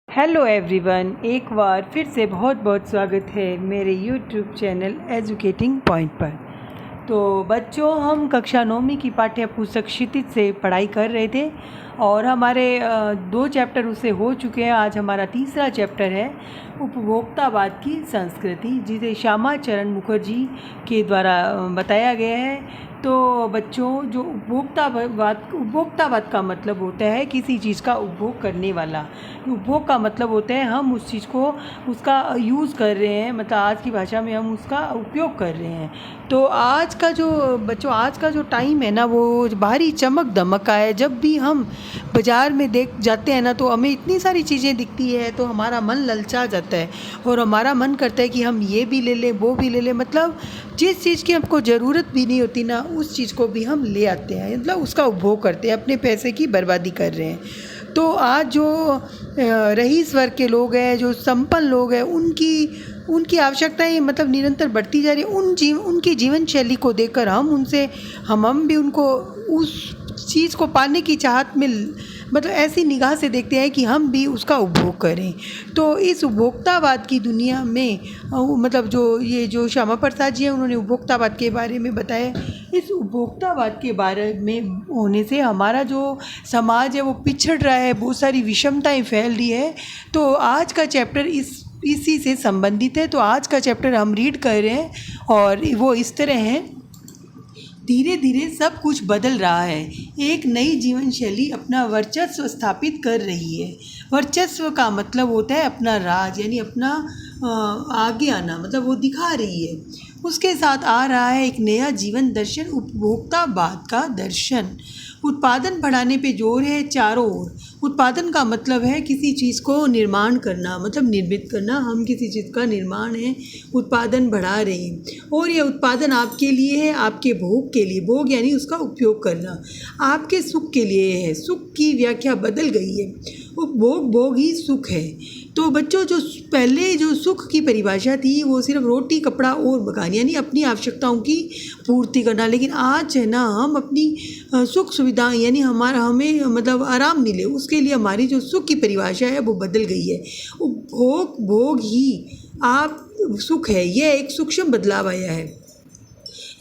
Hello everyone, एक बार फिर से बहुत बहुत स्वागत है मेरे यूट्यूब चैनल एजुकेटिंग पॉइंट पर। तो बच्चों, हम कक्षा 9वीं की पाठ्य पुस्तक क्षितिज से पढ़ाई कर रहे थे और हमारे 2 चैप्टर उससे हो चुके हैं। आज हमारा तीसरा चैप्टर है उपभोक्तावाद की संस्कृति, जिसे श्यामा चरण मुखर्जी के द्वारा बताया गया है। तो बच्चों, जो उपभोक्तावाद का मतलब होता है किसी चीज़ का उपभोग करने वाला। उपभोग का मतलब होता है हम उस चीज़ को उसका यूज़ कर रहे हैं, मतलब आज की भाषा में हम उसका उपयोग कर रहे हैं। तो आज का जो टाइम है ना, वो बाहरी चमक धमक का है। जब भी हम बाज़ार में देख जाते हैं ना, तो हमें इतनी सारी चीज़ें दिखती है तो हमारा मन ललचा जाता है और हमारा मन करता है कि हम ये भी ले लें, वो भी ले लें। मतलब जिस चीज़ की हमको ज़रूरत भी नहीं होती ना, उस चीज़ को भी हम ले आते हैं, मतलब उसका उपभोग करते हैं, अपने पैसे की बर्बादी कर रहे हैं। तो आज जो रईस वर्ग के लोग हैं, जो संपन्न लोग हैं, उनकी आवश्यकताएं मतलब निरंतर बढ़ती जा रही है। उनकी जीवन शैली को देखकर हम भी उनको उस चीज़ को पाने की चाहत में मतलब ऐसी निगाह से देखते हैं कि हम भी उसका उपभोग करें। तो इस उपभोक्तावाद की दुनिया में मतलब जो श्यामा प्रसाद जी हैं, उन्होंने उपभोक्तावाद के बारे में बताया। इस उपभोक्तावाद के बारे में होने से हमारा जो समाज है वो पिछड़ रहा है, बहुत सारी विषमताएं फैल रही है। तो आज का चैप्टर इसी से संबंधित है। तो आज का चैप्टर हम रीड कर रहे हैं और वो इस तरह है। धीरे धीरे सब कुछ बदल रहा है। एक नई जीवन शैली अपना वर्चस्व स्थापित कर रही है। वर्चस्व का मतलब होता है अपना राज, यानी अपना आगे आना, मतलब वो दिखा रही है। उसके साथ आ रहा है एक नया जीवन दर्शन, उपभोक्तावाद का दर्शन। उत्पादन बढ़ाने पे जोर है चारों ओर। उत्पादन का मतलब है किसी चीज़ को निर्माण करना, मतलब निर्मित करना। हम किसी चीज़ का निर्माण है, उत्पादन बढ़ा रहे हैं और ये उत्पादन आपके लिए है, आपके भोग के लिए। भोग यानी उसका उपयोग करना, आपके सुख के लिए है। सुख की व्याख्या बदल गई है, उपभोग भोग ही सुख है। तो बच्चों, जो पहले जो सुख की परिभाषा थी वो सिर्फ रोटी कपड़ा और मकान, यानी अपनी आवश्यकताओं की पूर्ति करना। लेकिन आज है ना, हम अपनी सुख सुविधा यानी हमें मतलब आराम मिले, उसके लिए हमारी जो सुख की परिभाषा है वो बदल गई है। उपभोग भोग ही आप सुख है, यह एक सूक्ष्म बदलाव आया है।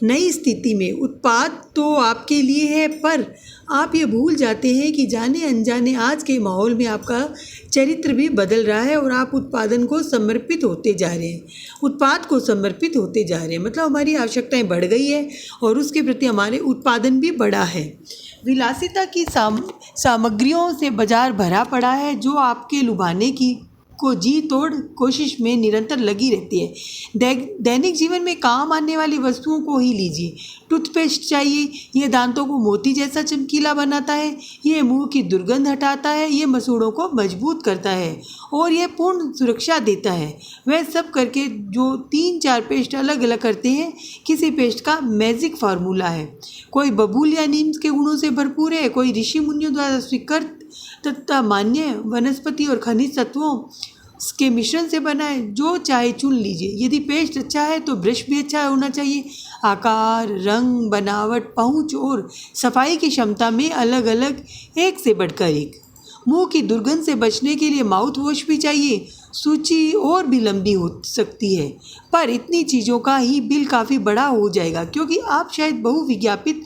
नई स्थिति में उत्पाद तो आपके लिए है, पर आप ये भूल जाते हैं कि जाने अनजाने आज के माहौल में आपका चरित्र भी बदल रहा है और आप उत्पादन को समर्पित होते जा रहे हैं। उत्पाद को समर्पित होते जा रहे हैं मतलब हमारी आवश्यकताएं बढ़ गई है और उसके प्रति हमारे उत्पादन भी बढ़ा है। विलासिता की सामग्रियों से बाजार भरा पड़ा है, जो आपके लुभाने की को जी तोड़ कोशिश में निरंतर लगी रहती है। दैनिक जीवन में काम आने वाली वस्तुओं को ही लीजिए। टूथपेस्ट चाहिए, ये दांतों को मोती जैसा चमकीला बनाता है, ये मुंह की दुर्गंध हटाता है, ये मसूड़ों को मजबूत करता है और ये पूर्ण सुरक्षा देता है। वह सब करके जो 3-4 पेस्ट अलग अलग करते हैं, किसी पेस्ट का मैजिक फार्मूला है। कोई बबूल या नीम के गुणों से भरपूर है, कोई ऋषि मुनियों द्वारा स्वीकृत तथा मान्य वनस्पति और खनिज तत्वों के मिश्रण से बना है। जो चाहे चुन लीजिए। यदि पेस्ट अच्छा है तो ब्रश भी अच्छा होना चाहिए। आकार, रंग, बनावट, पहुँच और सफाई की क्षमता में अलग अलग, एक से बढ़कर एक। मुंह की दुर्गंध से बचने के लिए माउथ वॉश भी चाहिए। सूची और भी लंबी हो सकती है, पर इतनी चीज़ों का ही बिल काफ़ी बड़ा हो जाएगा, क्योंकि आप शायद बहुविज्ञापित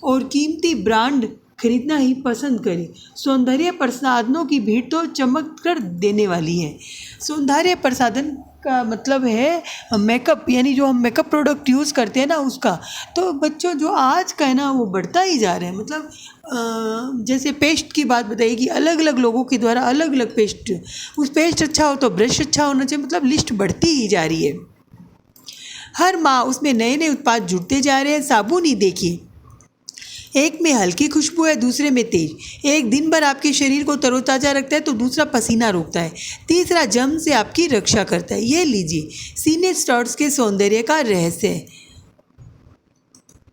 और कीमती ब्रांड खरीदना ही पसंद करें। सौंदर्य प्रसाधनों की भीड़ तो चमक कर देने वाली है। सौंदर्य प्रसाधन का मतलब है मेकअप, यानी जो हम मेकअप प्रोडक्ट यूज़ करते हैं ना, उसका। तो बच्चों, जो आज का है ना, वो बढ़ता ही जा रहा है। मतलब जैसे पेस्ट की बात बताइए कि अलग अलग लोगों के द्वारा अलग अलग पेस्ट, उस पेस्ट अच्छा हो तो ब्रश अच्छा होना चाहिए, मतलब लिस्ट बढ़ती ही जा रही है। हर माह उसमें नए नए उत्पाद जुड़ते जा रहे हैं। साबुन ही देखिए, एक में हल्की खुशबू है, दूसरे में तेज। एक दिन भर आपके शरीर को तरोताज़ा रखता है तो दूसरा पसीना रोकता है, तीसरा जम से आपकी रक्षा करता है। ये लीजिए, सीने स्टॉर्स के सौंदर्य का रहस्य है।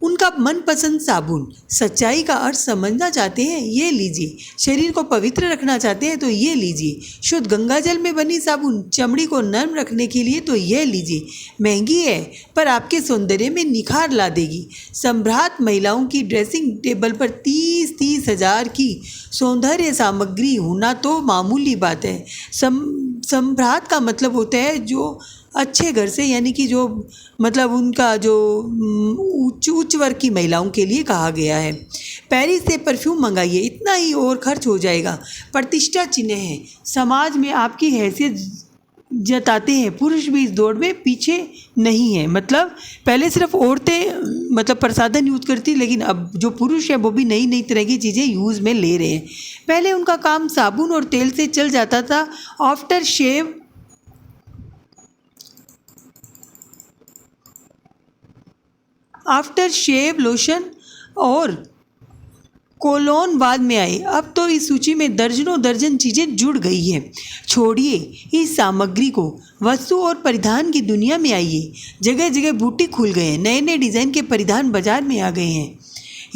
उनका मनपसंद साबुन। सच्चाई का अर्थ समझना चाहते हैं, ये लीजिए। शरीर को पवित्र रखना चाहते हैं तो ये लीजिए। शुद्ध गंगाजल में बनी साबुन। चमड़ी को नर्म रखने के लिए तो यह लीजिए। महंगी है पर आपके सौंदर्य में निखार ला देगी। सम्राट महिलाओं की ड्रेसिंग टेबल पर 30-30 हज़ार की सौंदर्य सामग्री होना तो मामूली बात है। सम्राट का मतलब होता है जो अच्छे घर से, यानी कि जो मतलब उनका जो उच्च वर्ग की महिलाओं के लिए कहा गया है। पेरिस से परफ्यूम मंगाइए, इतना ही और खर्च हो जाएगा। प्रतिष्ठा चिन्ह है, समाज में आपकी हैसियत जताते हैं। पुरुष भी इस दौड़ में पीछे नहीं है। मतलब पहले सिर्फ औरतें मतलब प्रसाधन यूज़ करती, लेकिन अब जो पुरुष है वो भी नई नई तरह की चीज़ें यूज़ में ले रहे हैं। पहले उनका काम साबुन और तेल से चल जाता था। आफ्टर शेव लोशन और कोलोन बाद में आए। अब तो इस सूची में दर्जनों दर्जन चीज़ें जुड़ गई हैं। छोड़िए इस सामग्री को, वस्तु और परिधान की दुनिया में आइए। जगह जगह बुटीक खुल गए हैं। नए नए डिज़ाइन के परिधान बाजार में आ गए हैं।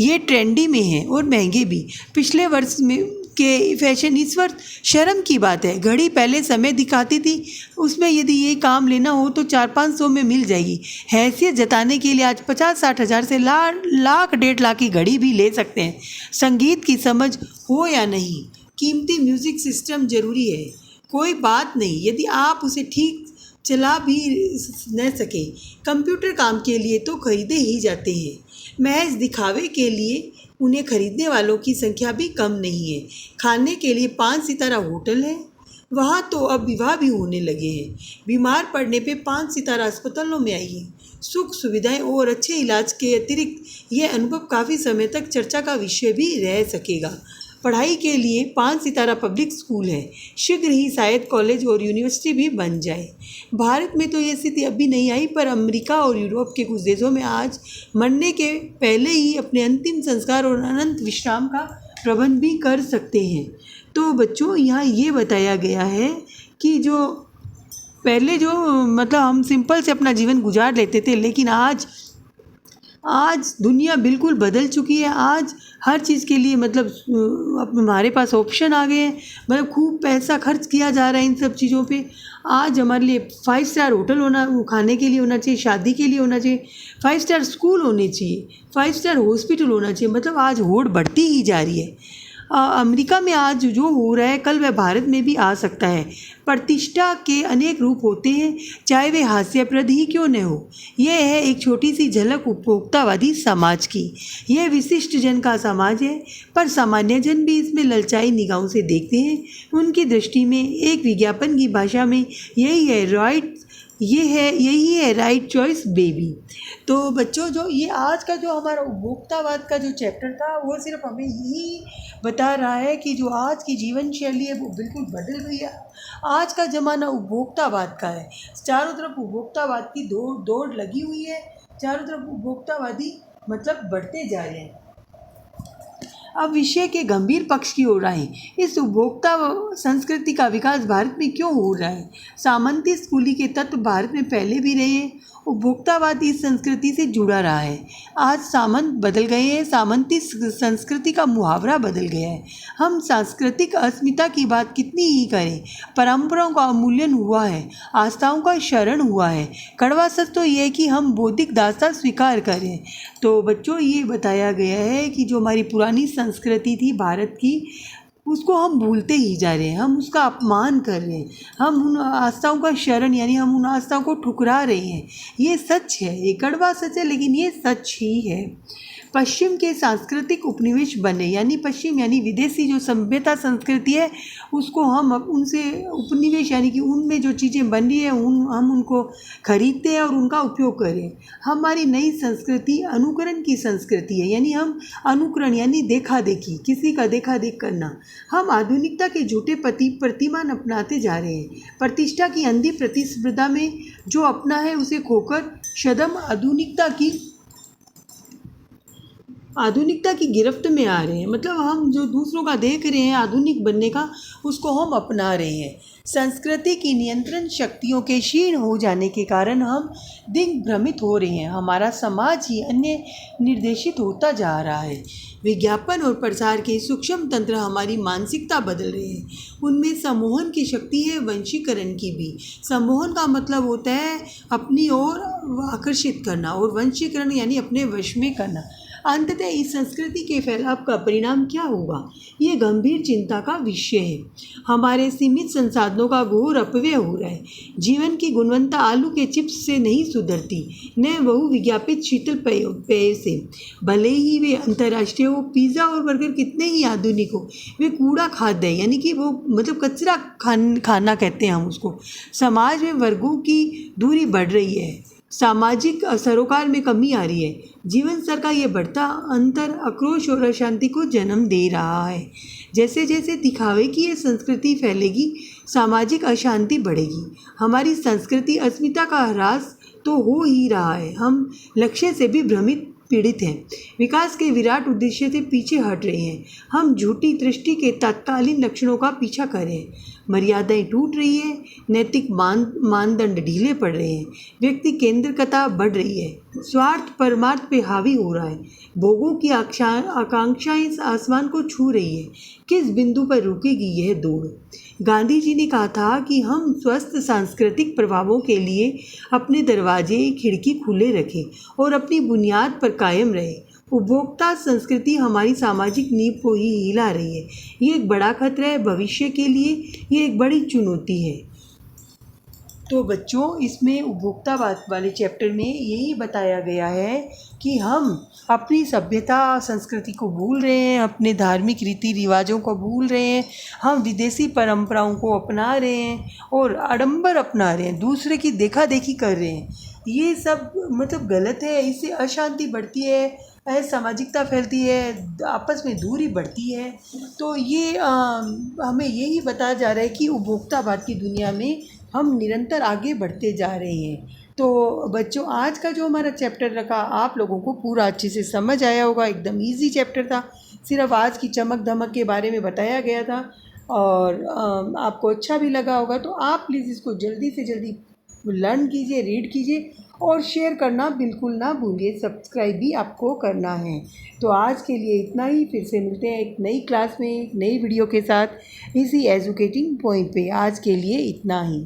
ये ट्रेंडी में हैं और महंगे भी। पिछले वर्ष में के फैशन इस वर्ष शर्म की बात है। घड़ी पहले समय दिखाती थी, उसमें यदि ये काम लेना हो तो 400-500 में मिल जाएगी। हैसियत जताने के लिए आज 50-60 हज़ार से लाख 1.5 लाख की घड़ी भी ले सकते हैं। संगीत की समझ हो या नहीं, कीमती म्यूज़िक सिस्टम ज़रूरी है, कोई बात नहीं यदि आप उसे ठीक चला भी न सके। कंप्यूटर काम के लिए तो खरीदे ही जाते हैं, महज दिखावे के लिए उन्हें खरीदने वालों की संख्या भी कम नहीं है। खाने के लिए 5 सितारा होटल है, वहाँ तो अब विवाह भी होने लगे हैं। बीमार पड़ने पे 5 सितारा अस्पतालों में आइए। सुख सुविधाएं और अच्छे इलाज के अतिरिक्त यह अनुभव काफ़ी समय तक चर्चा का विषय भी रह सकेगा। पढ़ाई के लिए 5 सितारा पब्लिक स्कूल है, शीघ्र ही शायद कॉलेज और यूनिवर्सिटी भी बन जाए। भारत में तो ये स्थिति अभी नहीं आई, पर अमेरिका और यूरोप के कुछ देशों में आज मरने के पहले ही अपने अंतिम संस्कार और अनंत विश्राम का प्रबंध भी कर सकते हैं। तो बच्चों, यहाँ ये बताया गया है कि जो पहले जो मतलब हम सिंपल से अपना जीवन गुजार लेते थे, लेकिन आज दुनिया बिल्कुल बदल चुकी है। आज हर चीज़ के लिए मतलब अब हमारे पास ऑप्शन आ गए हैं। मतलब खूब पैसा खर्च किया जा रहा है इन सब चीज़ों पे। आज हमारे लिए 5 स्टार होटल होना, खाने के लिए होना चाहिए, शादी के लिए होना चाहिए, 5 स्टार स्कूल होने चाहिए, 5 स्टार हॉस्पिटल होना चाहिए। मतलब आज होड़ बढ़ती ही जा रही है। अमेरिका में आज जो हो रहा है, कल वह भारत में भी आ सकता है। प्रतिष्ठा के अनेक रूप होते हैं, चाहे वे हास्यप्रद ही क्यों न हो। यह है एक छोटी सी झलक उपभोक्तावादी समाज की। यह विशिष्ट जन का समाज है, पर सामान्य जन भी इसमें ललचाई निगाहों से देखते हैं। उनकी दृष्टि में एक विज्ञापन की भाषा में यही है राइट चॉइस बेबी। तो बच्चों, जो ये आज का जो हमारा उपभोक्तावाद का जो चैप्टर था, वो सिर्फ हमें यही बता रहा है कि जो आज की जीवन शैली है वो बिल्कुल बदल गई है। आज का ज़माना उपभोक्तावाद का है। चारों तरफ उपभोक्तावाद की दौड़ लगी हुई है। चारों तरफ उपभोक्तावादी मतलब बढ़ते जा रहे हैं। अब विषय के गंभीर पक्ष की ओर आए। इस उपभोक्ता संस्कृति का विकास भारत में क्यों हो रहा है? सामंती स्कूली के तत्व भारत में पहले भी रहे हैं। उपभोक्तावाद इस संस्कृति से जुड़ा रहा है। आज सामंत बदल गए हैं, सामंती संस्कृति का मुहावरा बदल गया है। हम सांस्कृतिक अस्मिता की बात कितनी ही करें, परंपराओं का अवमूल्यन हुआ है, आस्थाओं का शरण हुआ है। कड़वा सच तो ये है कि हम बौद्धिक दास्तां स्वीकार करें। तो बच्चों, ये बताया गया है कि जो हमारी पुरानी संस्कृति थी भारत की, उसको हम भूलते ही जा रहे हैं, हम उसका अपमान कर रहे हैं, हम उन आस्थाओं का शरण यानी हम उन आस्थाओं को ठुकरा रहे हैं। ये सच है, ये कड़वा सच है, लेकिन ये सच ही है। पश्चिम के सांस्कृतिक उपनिवेश बने, यानी पश्चिम यानी विदेशी जो सभ्यता संस्कृति है, उसको हम उनसे उपनिवेश यानी कि उनमें जो चीज़ें बन रही है हम उनको खरीदते हैं और उनका उपयोग करें। हमारी नई संस्कृति अनुकरण की संस्कृति है, यानी हम अनुकरण यानी देखा देखी, किसी का देखा देख करना। हम आधुनिकता के झूठे प्रतिमान अपनाते जा रहे हैं। प्रतिष्ठा की अंधी प्रतिस्पर्धा में जो अपना है उसे खोकर आधुनिकता की गिरफ्त में आ रहे हैं। मतलब हम जो दूसरों का देख रहे हैं आधुनिक बनने का, उसको हम अपना रहे हैं। संस्कृति की नियंत्रण शक्तियों के क्षीण हो जाने के कारण हम दिग्भ्रमित हो रहे हैं। हमारा समाज ही अन्य निर्देशित होता जा रहा है। विज्ञापन और प्रसार के सूक्ष्म तंत्र हमारी मानसिकता बदल रहे हैं। उनमें सम्मोहन की शक्ति है, वंशीकरण की भी। सम्मोहन का मतलब होता है अपनी ओर आकर्षित करना, और वंशीकरण यानी अपने वश में करना। अंततः इस संस्कृति के फैलाव का परिणाम क्या होगा, ये गंभीर चिंता का विषय है। हमारे सीमित संसाधनों का घोर अपव्यय हो रहा है। जीवन की गुणवत्ता आलू के चिप्स से नहीं सुधरती, न बहु विज्ञापित शीतल पेय से। भले ही वे अंतर्राष्ट्रीय हो, पिज़्ज़ा और बर्गर कितने ही आधुनिक हो, वे कूड़ा खाद्य है, यानी कि वो मतलब कचरा खाना कहते हैं हम उसको। समाज में वर्गों की दूरी बढ़ रही है, सामाजिक सरोकार में कमी आ रही है। जीवन स्तर का ये बढ़ता अंतर आक्रोश और अशांति को जन्म दे रहा है। जैसे जैसे दिखावे की ये संस्कृति फैलेगी, सामाजिक अशांति बढ़ेगी। हमारी संस्कृति अस्मिता का ह्रास तो हो ही रहा है, हम लक्ष्य से भी भ्रमित पीड़ित हैं। विकास के विराट उद्देश्य से पीछे हट रहे हैं। हम झूठी दृष्टि के तत्कालीन लक्षणों का पीछा कर रहे हैं। मर्यादाएं टूट रही है, नैतिक मानदंड ढीले पड़ रहे हैं, व्यक्ति केंद्रिकता बढ़ रही है, स्वार्थ परमार्थ पे हावी हो रहा है, भोगों की आकांक्षाएं आसमान को छू रही है। किस बिंदु पर रुकेगी यह दौड़? गांधी जी ने कहा था कि हम स्वस्थ सांस्कृतिक प्रभावों के लिए अपने दरवाजे खिड़की खुले रखें और अपनी बुनियाद पर कायम रहे। उपभोक्ता संस्कृति हमारी सामाजिक नींव को ही हिला रही है। ये एक बड़ा खतरा है भविष्य के लिए, ये एक बड़ी चुनौती है। तो बच्चों, इसमें उपभोक्तावाद वाले चैप्टर में यही बताया गया है कि हम अपनी सभ्यता संस्कृति को भूल रहे हैं, अपने धार्मिक रीति रिवाजों को भूल रहे हैं, हम विदेशी परंपराओं को अपना रहे हैं और आडंबर अपना रहे हैं, दूसरे की देखा देखी कर रहे हैं। ये सब मतलब गलत है। इससे अशांति बढ़ती है, असामाजिकता फैलती है, आपस में दूरी बढ़ती है। तो ये हमें यही बताया जा रहा है कि उपभोक्तावाद की दुनिया में हम निरंतर आगे बढ़ते जा रहे हैं। तो बच्चों, आज का जो हमारा चैप्टर रखा आप लोगों को पूरा अच्छे से समझ आया होगा। एकदम इजी चैप्टर था, सिर्फ आज की चमक धमक के बारे में बताया गया था और आपको अच्छा भी लगा होगा। तो आप प्लीज़ इसको जल्दी से जल्दी लर्न कीजिए, रीड कीजिए और शेयर करना बिल्कुल ना भूलिए। सब्सक्राइब भी आपको करना है। तो आज के लिए इतना ही, फिर से मिलते हैं एक नई क्लास में एक नई वीडियो के साथ इसी एजुकेटिंग पॉइंट पे। आज के लिए इतना ही।